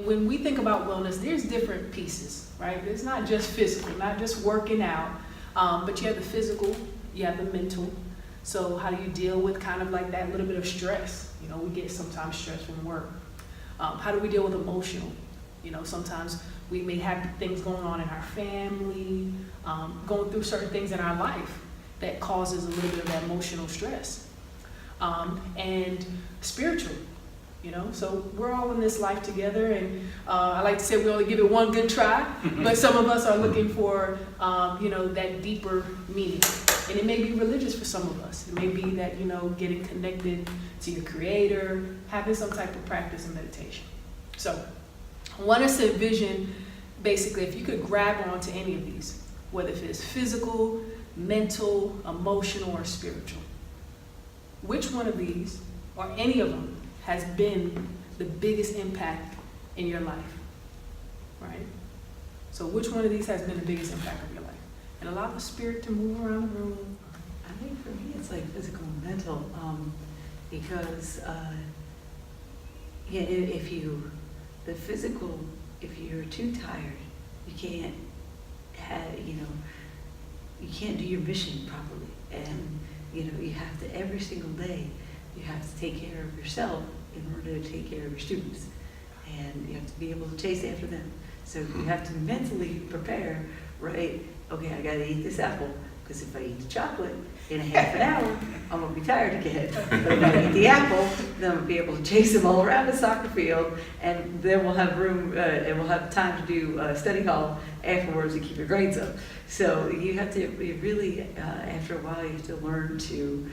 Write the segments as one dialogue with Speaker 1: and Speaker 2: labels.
Speaker 1: When we think about wellness, there's different pieces, right? It's not just physical, not just working out, but you have the physical, you have the mental. So how do you deal with kind of like that little bit of stress? You know, we get sometimes stress from work. How do we deal with emotional? You know, sometimes we may have things going on in our family, going through certain things in our life that causes a little bit of that emotional stress. And spiritual. You know, so we're all in this life together, and I like to say we only give it one good try, but some of us are looking for, you know, that deeper meaning. And it may be religious for some of us. It may be that, you know, getting connected to your creator, having some type of practice and meditation. So I want us to envision, basically, if you could grab onto any of these, whether if it's physical, mental, emotional, or spiritual. Which one of these, or any of them, has been the biggest impact in your life, right? So which one of these has been the biggest impact of your life? And allow the spirit to move around the room.
Speaker 2: I think for me it's like physical and mental, because the physical, if you're too tired, you can't you can't do your mission properly, and you have to every single day. You have to take care of yourself in order to take care of your students. And you have to be able to chase after them. So you have to mentally prepare, right? Okay, I gotta eat this apple, because if I eat the chocolate in a half an hour, I'm gonna be tired again. But if I eat the apple, then I'm gonna be able to chase them all around the soccer field, and then we'll have room, and we'll have time to do study hall afterwards to keep your grades up. So you have to really, after a while, you have to learn to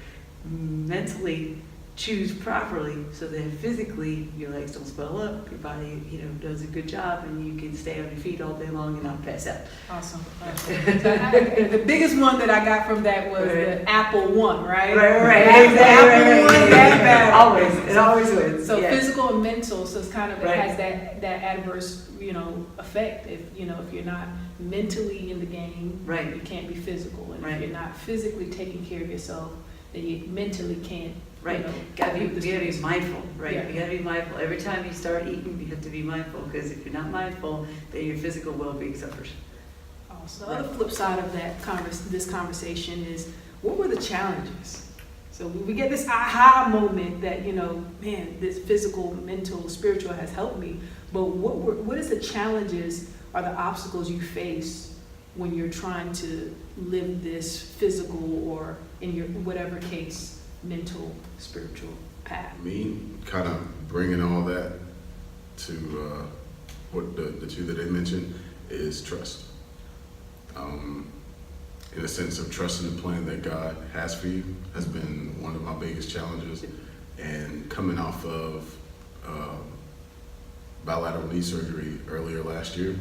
Speaker 2: mentally choose properly, so that physically your legs don't swell up, your body does a good job, and you can stay on your feet all day long and not pass out.
Speaker 1: Awesome. So the biggest one that I got from that was the Apple one, right?
Speaker 2: Right.
Speaker 1: Apple one, that bad.
Speaker 2: Always, it always wins.
Speaker 1: So
Speaker 2: yes.
Speaker 1: physical and mental, so it's kind of, it
Speaker 2: Right.
Speaker 1: has that adverse, effect. If you're not mentally in the game,
Speaker 2: Right.
Speaker 1: you can't be physical, and
Speaker 2: Right.
Speaker 1: if you're not physically taking care of yourself, then you mentally can't.
Speaker 2: Right, you gotta be mindful, right?
Speaker 1: Yeah.
Speaker 2: You gotta be mindful. Every time you start eating, you have to be mindful, because if you're not mindful, then your physical well-being suffers.
Speaker 1: So the other flip side of that this conversation is, what were the challenges? So we get this aha moment that, man, this physical, mental, spiritual has helped me, but what is the challenges or the obstacles you face when you're trying to live this physical, or in your whatever case, mental, spiritual path?
Speaker 3: Me, kind of bringing all that to what the two that they mentioned is trust. In a sense of trusting the plan that God has for you has been one of my biggest challenges. And coming off of bilateral knee surgery earlier last year,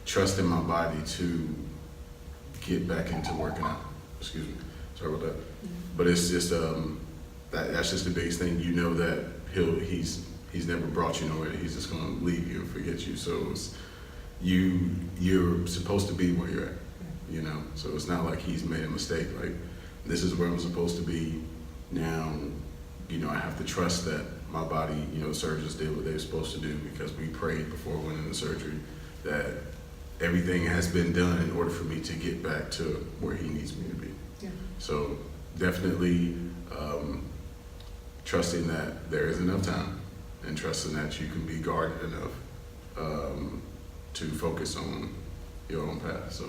Speaker 3: trusting my body to get back into working out. Excuse me, sorry about that. But it's just that's just the biggest thing. You know that he's never brought you nowhere. He's just going to leave you and forget you. So it's, you're supposed to be where you're at. So it's not like he's made a mistake. Like, this is where I'm supposed to be now. I have to trust that my body, surgeons did what they were supposed to do, because we prayed before we went into surgery that everything has been done in order for me to get back to where he needs me to be.
Speaker 1: Yeah.
Speaker 3: So definitely trusting that there is enough time, and trusting that you can be guarded enough to focus on your own path. So,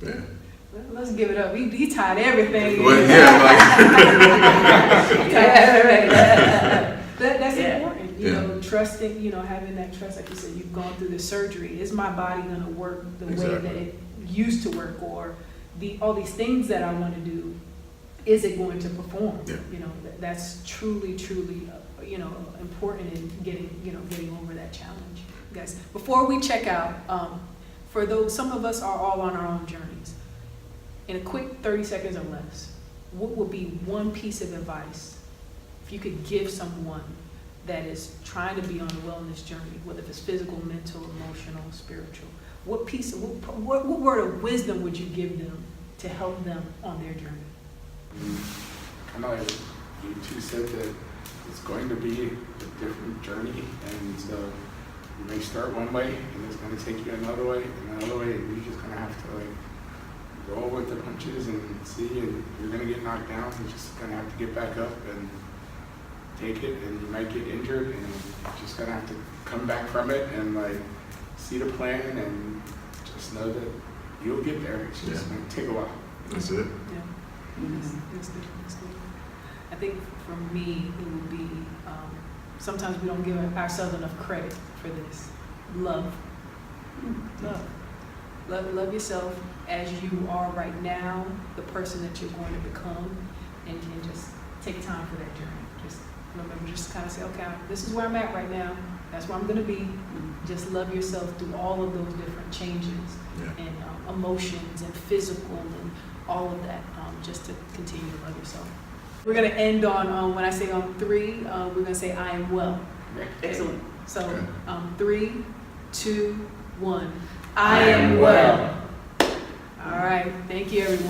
Speaker 3: yeah.
Speaker 1: Well, let's give it up. He tied everything.
Speaker 3: Well,
Speaker 1: That's
Speaker 2: Yeah.
Speaker 1: important. Trusting, having that trust, like you said, you've gone through the surgery. Is my body going to work the way
Speaker 3: Exactly.
Speaker 1: that it used to work, or all these things that I want to do? Is it going to perform?
Speaker 3: Yeah.
Speaker 1: That's truly, important in getting over that challenge, guys. Before we check out, for those, some of us are all on our own journeys. In a quick 30 seconds or less, what would be one piece of advice if you could give someone that is trying to be on a wellness journey, whether it's physical, mental, emotional, spiritual? What word of wisdom would you give them to help them on their journey?
Speaker 4: I know you two said that it's going to be a different journey, and you may start one way, and it's gonna take you another way, and another way, and you're just gonna have to like roll with the punches and see, and you're gonna get knocked down, you're just gonna have to get back up and take it, and you might get injured, and you're just gonna have to come back from it and like see the plan and just know that you'll get there. It's just
Speaker 3: Yeah.
Speaker 4: gonna take a while.
Speaker 3: That's it.
Speaker 1: Yeah.
Speaker 2: Mhm.
Speaker 1: It's good, it's good. I think for me, it would be, sometimes we don't give ourselves enough credit for this. Love. Love. Love yourself as you are right now, the person that you're going to become, and just take time for that journey. Just remember, just kind of say, okay, this is where I'm at right now. That's where I'm going to be. Just love yourself through all of those different changes
Speaker 3: Yeah.
Speaker 1: and emotions and physical and all of that, just to continue to love yourself. We're going to end on, when I say on 3, we're going to say I am well.
Speaker 2: Excellent.
Speaker 1: So,
Speaker 3: Okay.
Speaker 1: 3, 2, 1. I am well. All right. Thank you, everyone.